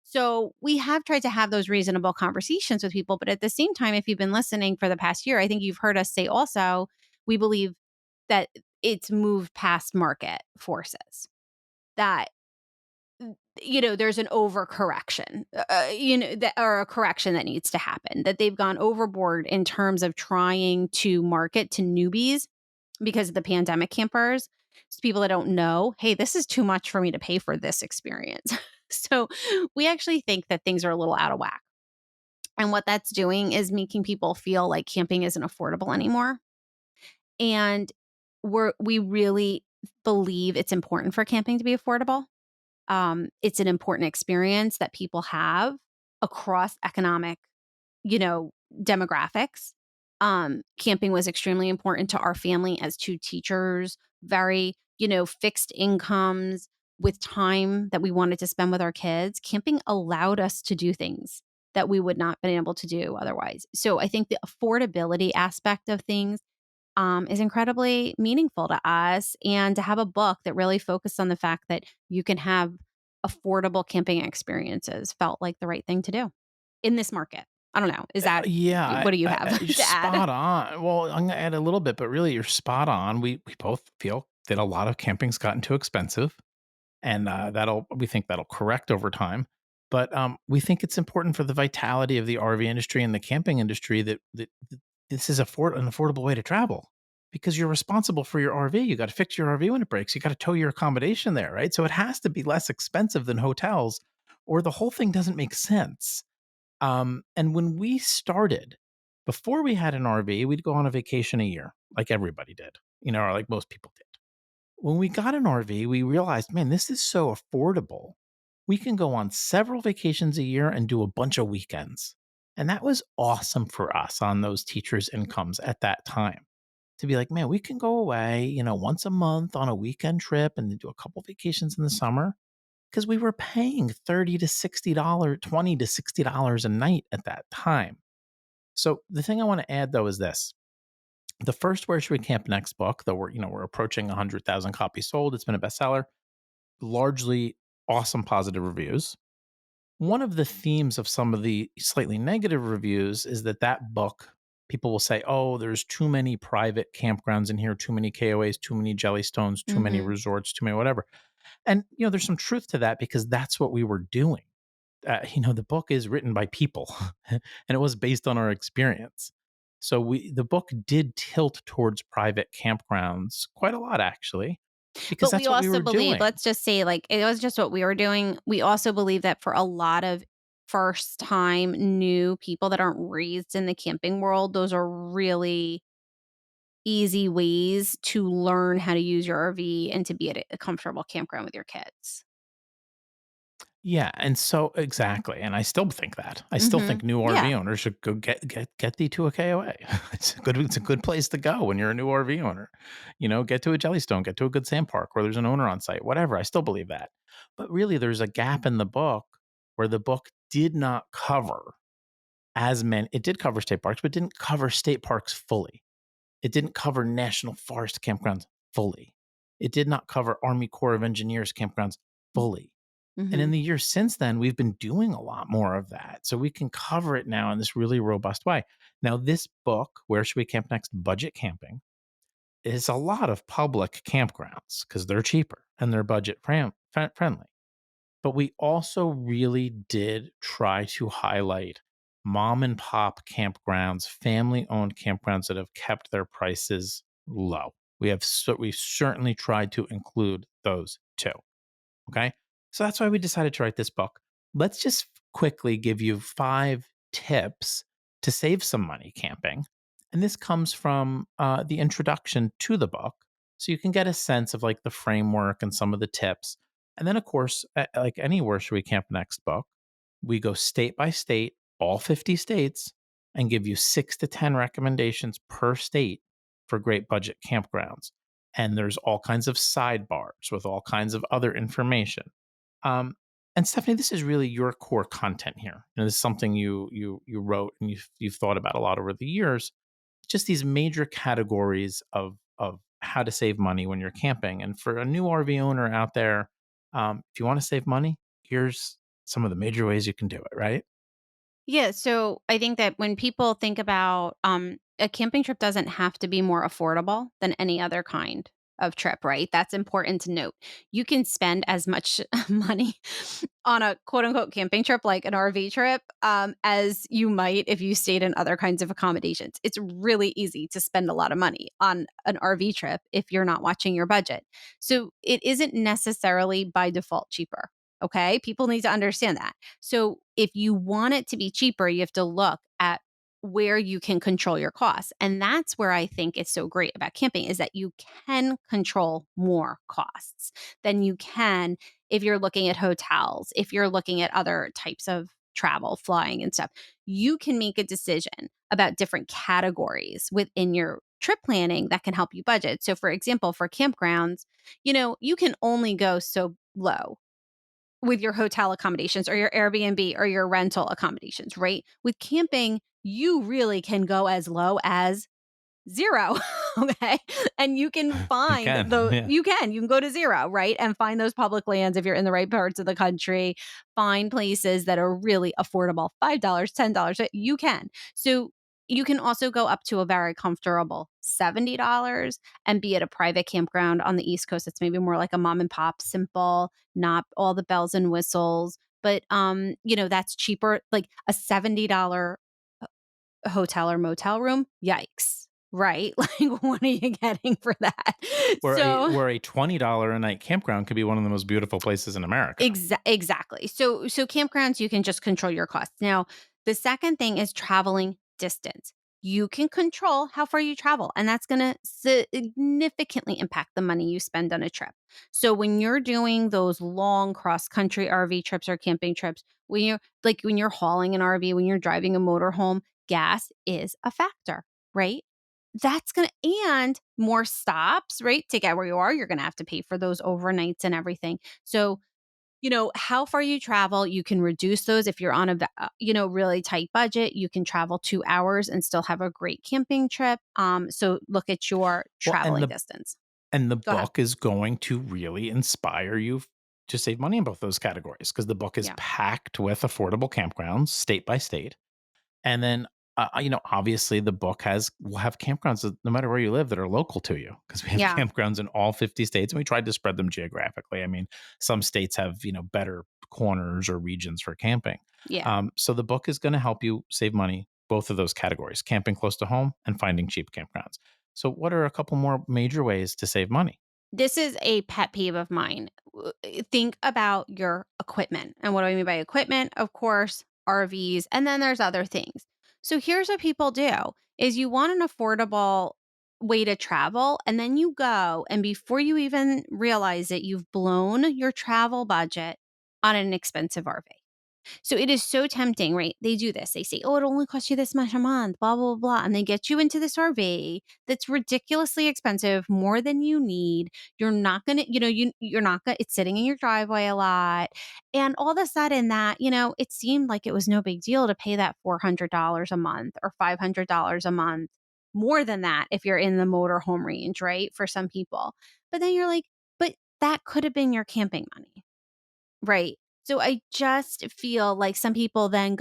So we have tried to have those reasonable conversations with people. But at the same time, if you've been listening for the past year, I think you've heard us say also, we believe that it's moved past market forces, that there's an overcorrection, that or a correction that needs to happen, that they've gone overboard in terms of trying to market to newbies because of the pandemic campers. So people that don't know, hey, this is too much for me to pay for this experience. So we actually think that things are a little out of whack. And what that's doing is making people feel like camping isn't affordable anymore. And we really believe it's important for camping to be affordable. It's an important experience that people have across economic, you know, demographics. Camping was extremely important to our family as two teachers, very, fixed incomes with time that we wanted to spend with our kids. Camping allowed us to do things that we would not been able to do otherwise. So I think the affordability aspect of things is incredibly meaningful to us. And to have a book that really focused on the fact that you can have affordable camping experiences felt like the right thing to do in this market. I don't know. Is that Yeah, what do you have you're to add? spot on. Well, I'm gonna add a little bit, but really, you're spot on. We both feel that a lot of camping's gotten too expensive, and we think that'll correct over time. But we think it's important for the vitality of the RV industry and the camping industry that this is an affordable way to travel because you're responsible for your RV. You got to fix your RV when it breaks. You got to tow your accommodation there, right? So it has to be less expensive than hotels, or the whole thing doesn't make sense. And when we started, before we had an RV, we'd go on a vacation a year, like everybody did, or like most people did. When we got an RV, we realized, man, this is so affordable. We can go on several vacations a year and do a bunch of weekends. And that was awesome for us on those teachers' incomes at that time to be like, man, we can go away, once a month on a weekend trip and then do a couple vacations in the summer because we were paying $30 to $60, $20 to $60 a night at that time. So the thing I want to add though is this: the first Where Should We Camp Next book, though we're approaching 100,000 copies sold. It's been a bestseller, largely awesome positive reviews. One of the themes of some of the slightly negative reviews is that book, people will say, oh, there's too many private campgrounds in here, too many KOAs, too many Jellystones, too many Hmm. resorts, too many whatever. And there's some truth to that because that's what we were doing. The book is written by people and it was based on our experience. So the book did tilt towards private campgrounds quite a lot actually, because But we that's what we also were believe, doing. let's just say, like, it was just what we were doing. We also believe that for a lot of first time new people that aren't raised in the camping world, those are really easy ways to learn how to use your RV and to be at a comfortable campground with your kids. Yeah, and so exactly, and I still think that. I still think Mhm. new Yeah. RV owners should go get thee to a KOA. It's a good place to go when you're a new RV owner. Get to a Jellystone, get to a Good Sam Park where there's an owner on site, whatever. I still believe that. But really there's a gap in the book where the book did not cover as many. It did cover state parks, but didn't cover state parks fully. It didn't cover national forest campgrounds fully. It did not cover Army Corps of Engineers campgrounds fully. And in Mhm. the years since then, we've been doing a lot more of that. So we can cover it now in this really robust way. Now, this book, Where Should We Camp Next? Budget Camping, is a lot of public campgrounds because they're cheaper and they're budget friendly. But we also really did try to highlight mom and pop campgrounds, family owned campgrounds that have kept their prices low. We've certainly tried to include those too. Okay. So that's why we decided to write this book. Let's just quickly give you 5 tips to save some money camping. And this comes from the introduction to the book. So you can get a sense of like the framework and some of the tips. And then, of course, like any Where Should We Camp Next book, we go state by state, all 50 states, and give you 6 to 10 recommendations per state for great budget campgrounds. And there's all kinds of sidebars with all kinds of other information. Um, and Stephanie, this is really your core content here. And this is something you wrote and you've thought about a lot over the years. Just these major categories of how to save money when you're camping. And for a new RV owner out there, if you want to save money, here's some of the major ways you can do it. Right? Yeah, so I think that when people think about a camping trip doesn't have to be more affordable than any other kind of trip, right? That's important to note. You can spend as much money on a quote unquote camping trip, like an RV trip, as you might if you stayed in other kinds of accommodations. It's really easy to spend a lot of money on an RV trip if you're not watching your budget. So it isn't necessarily by default cheaper. Okay. People need to understand that. So if you want it to be cheaper, you have to look at where you can control your costs. And that's where I think it's so great about camping is that you can control more costs than you can if you're looking at hotels, if you're looking at other types of travel, flying and stuff. You can make a decision about different categories within your trip planning that can help you budget. So for example, for campgrounds, you can only go so low with your hotel accommodations or your Airbnb or your rental accommodations, right? With camping, you really can go as low as 0, okay? And you can You find can. the Yeah. you can go to 0, right? And find those public lands if you're in the right parts of the country, find places that are really affordable, $5, $10, you can. So, you can also go up to a very comfortable $70 and be at a private campground on the East Coast. It's maybe more like a mom and pop, simple, not all the bells and whistles, but, that's cheaper, like a $70 hotel or motel room, yikes, right? Like, what are you getting for that? So Where a $20 a night campground could be one of the most beautiful places in America. exactly. So campgrounds, you can just control your costs. Now, the second thing is traveling distance. You can control how far you travel, and that's going to significantly impact the money you spend on a trip. So when you're doing those long cross country RV trips or camping trips, when you're hauling an RV, when you're driving a motorhome, gas is a factor, right? That's going to and more stops, right? To get where you are, you're going to have to pay for those overnights and everything. So, how far you travel, you can reduce those if you're on a really tight budget. You can travel 2 hours and still have a great camping trip. So look at your Well, traveling distance. and the Go ahead. book is going to really inspire you to save money in both those categories because the book is Yeah. packed with affordable campgrounds state by state. And then, obviously, the book will have campgrounds that no matter where you live that are local to you because we have Yeah. campgrounds in all 50 states and we tried to spread them geographically. I mean, some states have, better corners or regions for camping. Yeah. So the book is going to help you save money, both of those categories, camping close to home and finding cheap campgrounds. So, what are a couple more major ways to save money? This is a pet peeve of mine. Think about your equipment. And what do I mean by equipment? Of course, RVs, and then there's other things. So here's what people do is you want an affordable way to travel and then you go and before you even realize it, you've blown your travel budget on an expensive RV. So it is so tempting, right? They do this. They say, "Oh, it only costs you this much a month, blah blah blah," and they get you into this RV that's ridiculously expensive, more than you need. You're not gonna, you're not gonna. It's sitting in your driveway a lot, and all of a sudden, it seemed like it was no big deal to pay that $400 a month or $500 a month, more than that if you're in the motorhome range, right? For some people, but then you're like, but that could have been your camping money. Right. So I just feel like some people then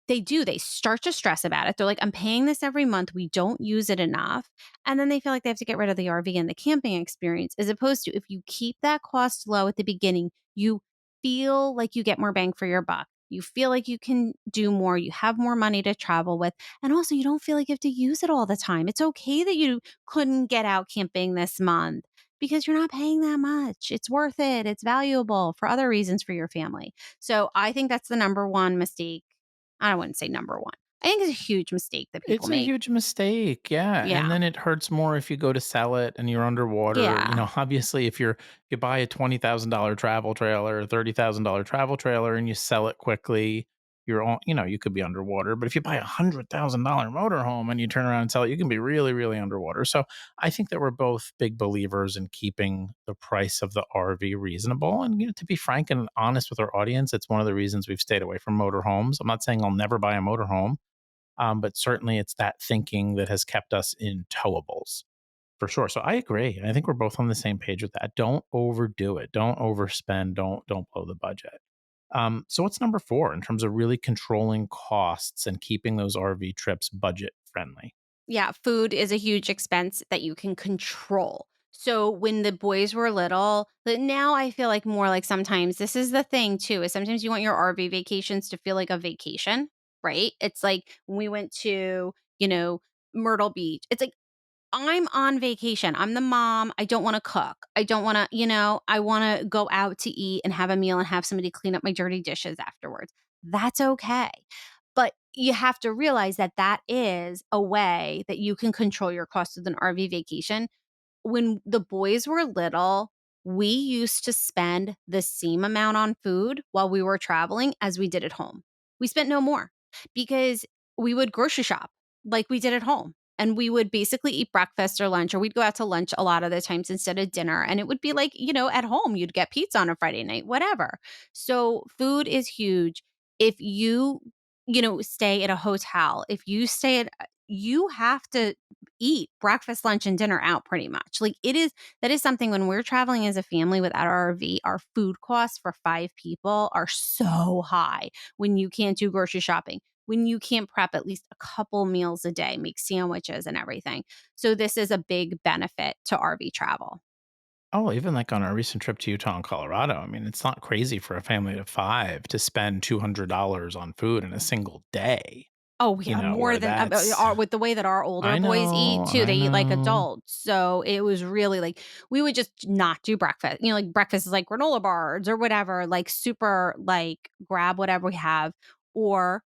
they start to stress about it. They're like, I'm paying this every month. We don't use it enough. And then they feel like they have to get rid of the RV and the camping experience, as opposed to if you keep that cost low at the beginning, you feel like you get more bang for your buck. You feel like you can do more, you have more money to travel with, and also you don't feel like you have to use it all the time. It's okay that you couldn't get out camping this month because you're not paying that much. It's worth it. It's valuable for other reasons for your family. So I think that's the number one mistake. I wouldn't say number one. I think it's a huge mistake that people It's a make. huge mistake, yeah, and Yeah. then it hurts more if you go to sell it and you're underwater, Yeah. obviously, if you buy a $20,000 travel trailer, a $30,000 travel trailer, and you sell it quickly, you're all you could be underwater, but if you buy a $100,000 motorhome and you turn around and sell it, you can be really, really underwater, so I think that we're both big believers in keeping the price of the RV reasonable, and, to be frank and honest with our audience, it's one of the reasons we've stayed away from motorhomes. I'm not saying I'll never buy a motorhome, but certainly it's that thinking that has kept us in towables for sure. So I agree. I think we're both on the same page with that. Don't overdo it. Don't overspend. Don't blow the budget. So what's number four in terms of really controlling costs and keeping those RV trips budget friendly? Yeah, food is a huge expense that you can control. So when the boys were little, but now I feel like more like sometimes this is the thing too, is sometimes you want your RV vacations to feel like a vacation, right? It's like when we went to, Myrtle Beach. It's like I'm on vacation. I'm the mom. I don't wanna cook. I don't wanna, I wanna go out to eat and have a meal and have somebody clean up my dirty dishes afterwards. That's okay. But you have to realize that that is a way that you can control your cost with an RV vacation. When the boys were little, we used to spend the same amount on food while we were traveling as we did at home. We spent no more because we would grocery shop like we did at home. And we would basically eat breakfast or lunch, or we'd go out to lunch a lot of the times instead of dinner. And it would be like, at home, you'd get pizza on a Friday night, whatever. So food is huge. If you stay at a hotel, if you stay at, you have to eat breakfast, lunch, and dinner out pretty much. Like that is something when we're traveling as a family without our RV, our food costs for 5 people are so high when you can't do grocery shopping, when you can't prep at least a couple meals a day, make sandwiches and everything. So this is a big benefit to RV travel. Oh, even like on our recent trip to Utah and Colorado, I mean, it's not crazy for a family of five to spend $200 on food in a single day, Oh, we are more where than that's with the way that our older I boys eat know, too, I they eat like know. adults. So it was really like we would just not do breakfast. Like breakfast is like granola bars or whatever, like super like grab whatever we have or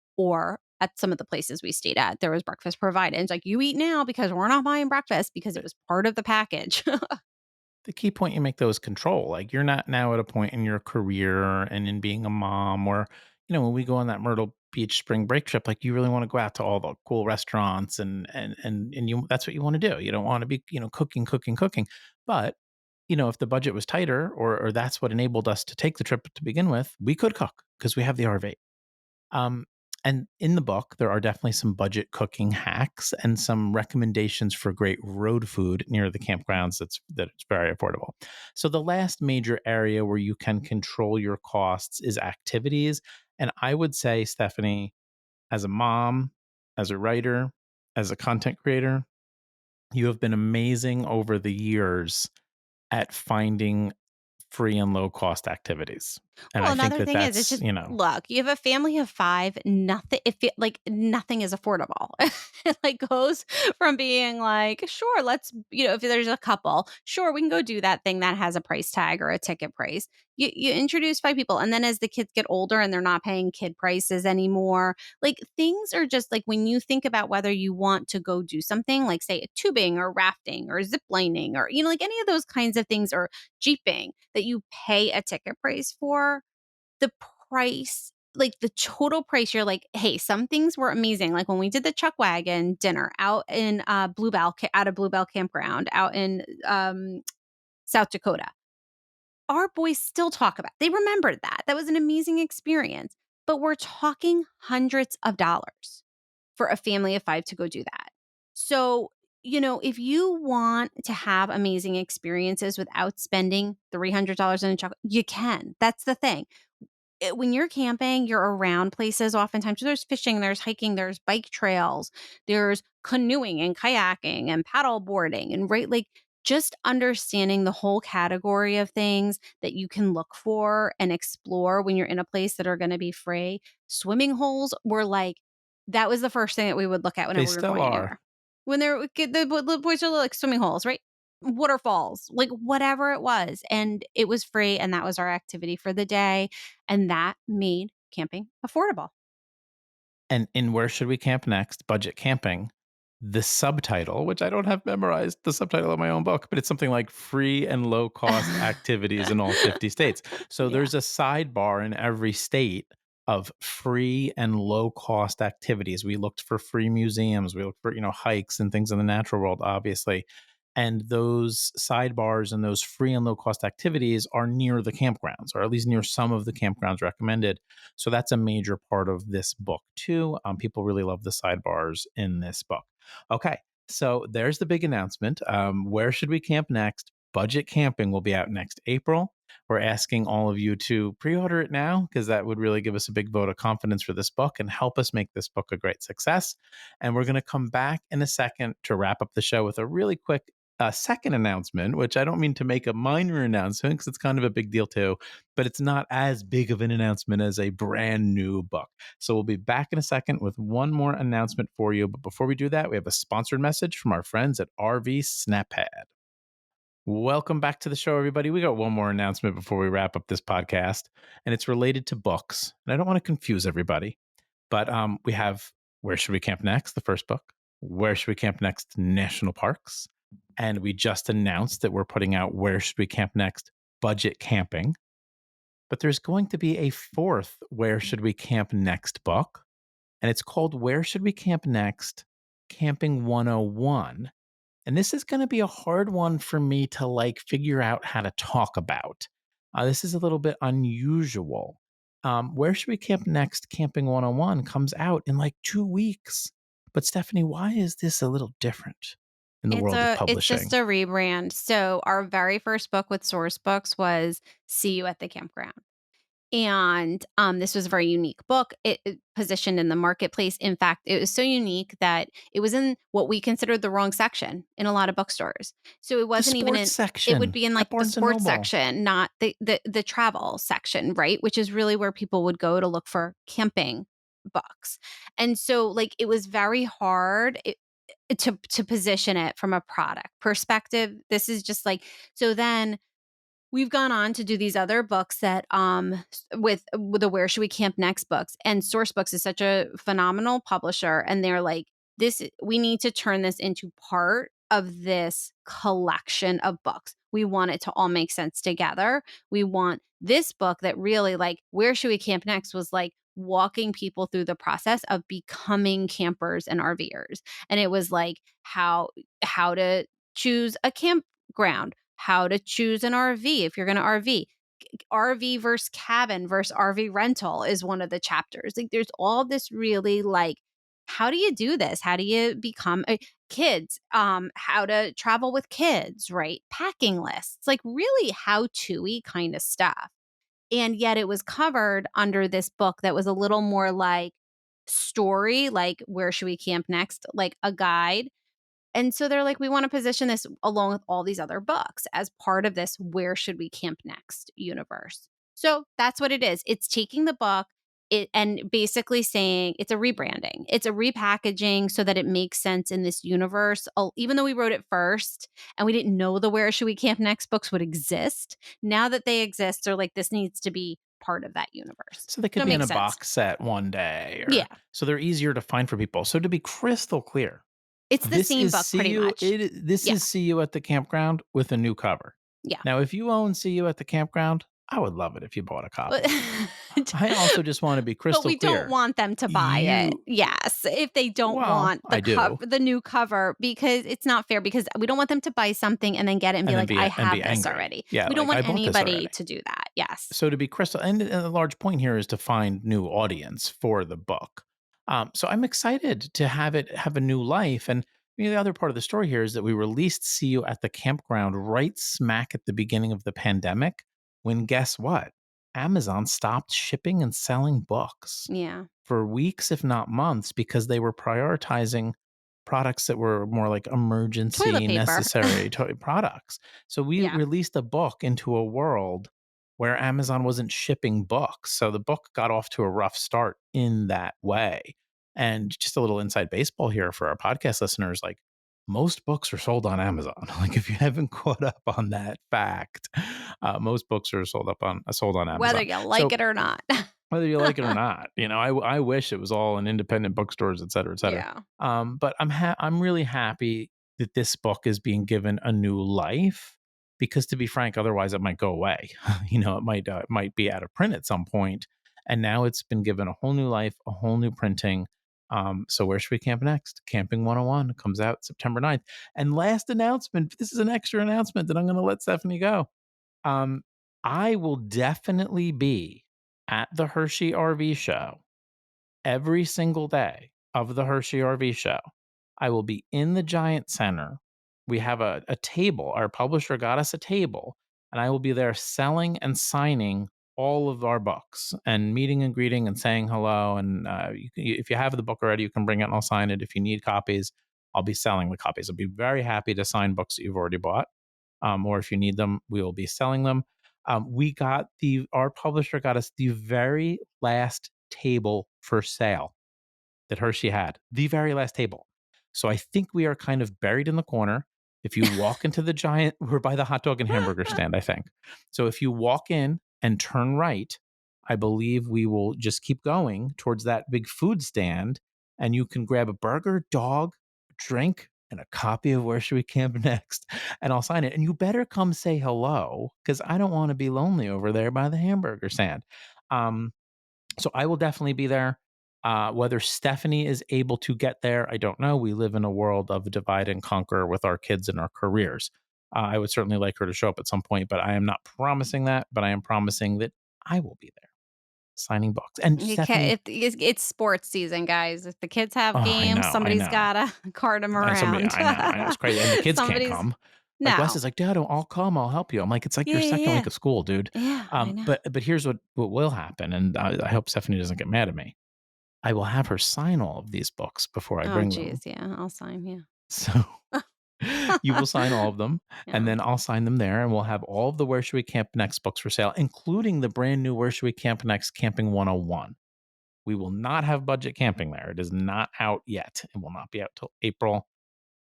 at some of the places we stayed at, there was breakfast provided. It's like you eat now because we're not buying breakfast because it was part of the package. The key point you make though is control. Like you're not now at a point in your career and in being a mom where, when we go on that Myrtle Beach spring break trip, like you really want to go out to all the cool restaurants and you that's what you want to do. You don't want to be, cooking, cooking, cooking. But, if the budget was tighter or that's what enabled us to take the trip to begin with, we could cook because we have the RV. Um, and in the book, there are definitely some budget cooking hacks and some recommendations for great road food near the campgrounds that's very affordable. So the last major area where you can control your costs is activities. And I would say, Stephanie, as a mom, as a writer, as a content creator, you have been amazing over the years at finding free and low cost activities. And Well, I think another that thing is it's that's, just look, you have a family of 5, nothing if it like nothing is affordable. It like goes from being like, sure, let's, if there's a couple, sure, we can go do that thing that has a price tag or a ticket price. You introduce 5 people and then as the kids get older and they're not paying kid prices anymore, like things are just like when you think about whether you want to go do something like say tubing or rafting or zip lining or like any of those kinds of things or jeeping that you pay a ticket price for, the price, like the total price, you're like, hey, some things were amazing. Like when we did the Chuck Wagon dinner out in out of Bluebell Campground out in South Dakota. Our boys still talk about. They remembered that. That was an amazing experience. But we're talking hundreds of dollars for a family of 5 to go do that. So, if you want to have amazing experiences without spending $300 on a chocolate, you can. That's the thing. When you're camping, you're around places oftentimes. There's fishing, there's hiking, there's bike trails, there's canoeing and kayaking and paddle boarding and right like just understanding the whole category of things that you can look for and explore when you're in a place that are going to be free. Swimming holes were like, that was the first thing that we would look at They whenever we were still going are. anywhere. When they're the boys are like swimming holes, right? Waterfalls, like whatever it was. And it was free. And that was our activity for the day. And that made camping affordable. And in Where Should We Camp Next? Budget Camping, the subtitle, which I don't have memorized the subtitle of my own book, but it's something like free and low cost activities in all 50 states. So Yeah. there's a sidebar in every state of free and low cost activities. We looked for free museums, we looked for, hikes and things in the natural world, obviously. And those sidebars and those free and low cost activities are near the campgrounds, or at least near some of the campgrounds recommended. So that's a major part of this book too. People really love the sidebars in this book. Okay, so there's the big announcement. Where should we camp next? Budget Camping will be out next April. We're asking all of you to pre-order it now because that would really give us a big vote of confidence for this book and help us make this book a great success. And we're going to come back in a second to wrap up the show with a really quick second announcement, which I don't mean to make a minor announcement because it's kind of a big deal too, but it's not as big of an announcement as a brand new book. So we'll be back in a second with one more announcement for you. But before we do that, we have a sponsored message from our friends at RV Snappad. Welcome back to the show, everybody. We got one more announcement before we wrap up this podcast, and it's related to books. And I don't want to confuse everybody, but we have Where Should We Camp Next, the first book, Where Should We Camp Next, National Parks. And we just announced that we're putting out Where Should We Camp Next, Budget Camping. But there's going to be a fourth Where Should We Camp Next book, and it's called Where Should We Camp Next, Camping 101. And this is going to be a hard one for me to figure out how to talk about. This is a little bit unusual. Where Should We Camp Next? Camping 101 comes out in 2 weeks. But Stephanie, why is this a little different in the world of It's just publishing? a rebrand. So our very first book with Source Books was See You at the Campground. And, this was a very unique book. It positioned in the marketplace. In fact, it was so unique that it was in what we considered the wrong section in a lot of bookstores. So it The wasn't even sports in it would section be in, at like, the Barnes and sports Noble. section, not the travel section, right? Which is really where people would go to look for camping books. And so, like, it was very hard to position it from a product perspective. This is just like so then we've gone on to do these other books that with the Where Should We Camp Next books, and Source Books is such a phenomenal publisher, and they're like, this we need to turn this into part of this collection of books. We want it to all make sense together. We want this book that really like Where Should We Camp Next was like walking people through the process of becoming campers and RVers. And it was like how to choose a campground, how to choose an RV if you're going to RV. RV versus cabin versus RV rental is one of the chapters. Like there's all this really like how do you do this? How do you become kids? How to travel with kids, right? Packing lists, like really how to-y kind of stuff. And yet it was covered under this book that was a little more like story, like where should we camp next, like a guide. And so they're like, we want to position this along with all these other books as part of this Where Should We Camp Next universe. So that's what it is. It's taking the book and basically saying it's a rebranding, it's a repackaging so that it makes sense in this universe. Even though we wrote it first and we didn't know the Where Should We Camp Next books would exist, now that they exist, they're like, this needs to be part of that universe. So they So could it be in a makes sense. box set one day, or Yeah. so they're easier to find for people. So to be crystal clear, It's the this same is book see pretty you. much. This Yeah. is see you at the campground with a new cover. Yeah. Now, if you own see you at the campground, I would love it if you bought a But copy. I also just want to be but crystal we don't clear. want them to buy it. You, Yes, if they don't well, want I do, the new cover because it's not fair because we don't want them to buy something and then get it and be and then like, "I be have this angry. already." Yeah, We don't like I want bought this anybody already. to do that. Yes. So to be crystal, and a large point here is to find new audience for the book. So I'm excited to have it have a new life. And the other part of the story here is that we released See You at the Campground right smack at the beginning of the pandemic. When guess what? Amazon stopped shipping and selling books Yeah. for weeks, if not months, because they were prioritizing products that were more like Toilet emergency paper. necessary products. So we Yeah. released a book into a world where Amazon wasn't shipping books. So the book got off to a rough start in that way. And just a little inside baseball here for our podcast listeners, like most books are sold on Amazon. Like if you haven't caught up on that fact, most books are sold on Whether Amazon. you like So it or not. whether you like it or not, I wish it was all in independent bookstores, et cetera, et cetera. Yeah. But I'm really happy that this book is being given a new life because, to be frank, otherwise it might go away. It might be out of print at some point, and now it's been given a whole new life, a whole new printing. So where should we camp next? Camping 101 comes out September 9th. And last announcement, this is an extra announcement that I'm going to let Stephanie go. I will definitely be at the Hershey RV show every single day of the Hershey RV show. I will be in the Giant Center. We have a table. Our publisher got us a table, and I will be there selling and signing all of our books and meeting and greeting and saying hello. And if you have the book already, you can bring it and I'll sign it. If you need copies, I'll be selling the copies. I'll be very happy to sign books that you've already bought. Or if you need them, we will be selling them. Our publisher got us the very last table for sale that Hershey had, the very last table. So I think we are kind of buried in the corner. If you walk into the Giant, we're by the hot dog and hamburger stand, I think. So if you walk in and turn right, I believe we will just keep going towards that big food stand, and you can grab a burger, dog, drink, and a copy of Where Should We Camp Next, and I'll sign it. And you better come say hello because I don't want to be lonely over there by the hamburger stand. So I will definitely be there. Whether Stephanie is able to get there, I don't know. We live in a world of divide and conquer with our kids and our careers. I would certainly like her to show up at some point, but I am not promising that. But I am promising that I will be there signing books. And You can't, Stephanie, it's sports season, guys. If the kids have oh, games, I somebody's know. gotta cart them Somebody, around. I know, it's crazy. And the kids can't Somebody's come. Like Wes no. is like, Dad, I'll come, I'll help you. I'm like, it's like Yeah, your yeah, second yeah. week of school, dude. Yeah, I know. But here's what will happen, and I hope Stephanie doesn't get mad at me. I will have her sign all of these books before I Oh, bring them. geez, yeah, I'll sign, yeah. So you will sign all of them, and Yeah. then I'll sign them there, and we'll have all of the Where Should We Camp Next books for sale, including the brand new Where Should We Camp Next Camping 101. We will not have budget camping there. It is not out yet. It will not be out till April.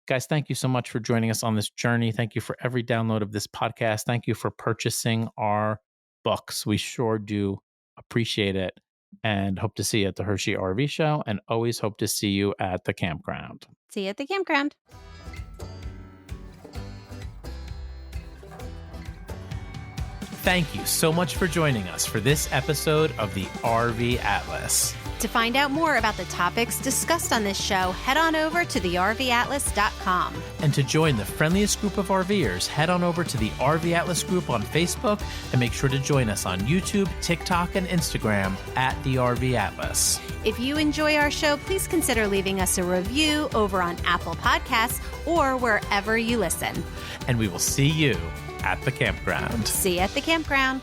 Guys, thank you so much for joining us on this journey. Thank you for every download of this podcast. Thank you for purchasing our books. We sure do appreciate it and hope to see you at the Hershey RV show and always hope to see you at the campground. See you at the campground. Thank you so much for joining us for this episode of the RV Atlas. To find out more about the topics discussed on this show, head on over to thervatlas.com. And to join the friendliest group of RVers, head on over to the RV Atlas group on Facebook and make sure to join us on YouTube, TikTok, and Instagram at the RV Atlas. If you enjoy our show, please consider leaving us a review over on Apple Podcasts or wherever you listen. And we will see you at the campground. See you at the campground.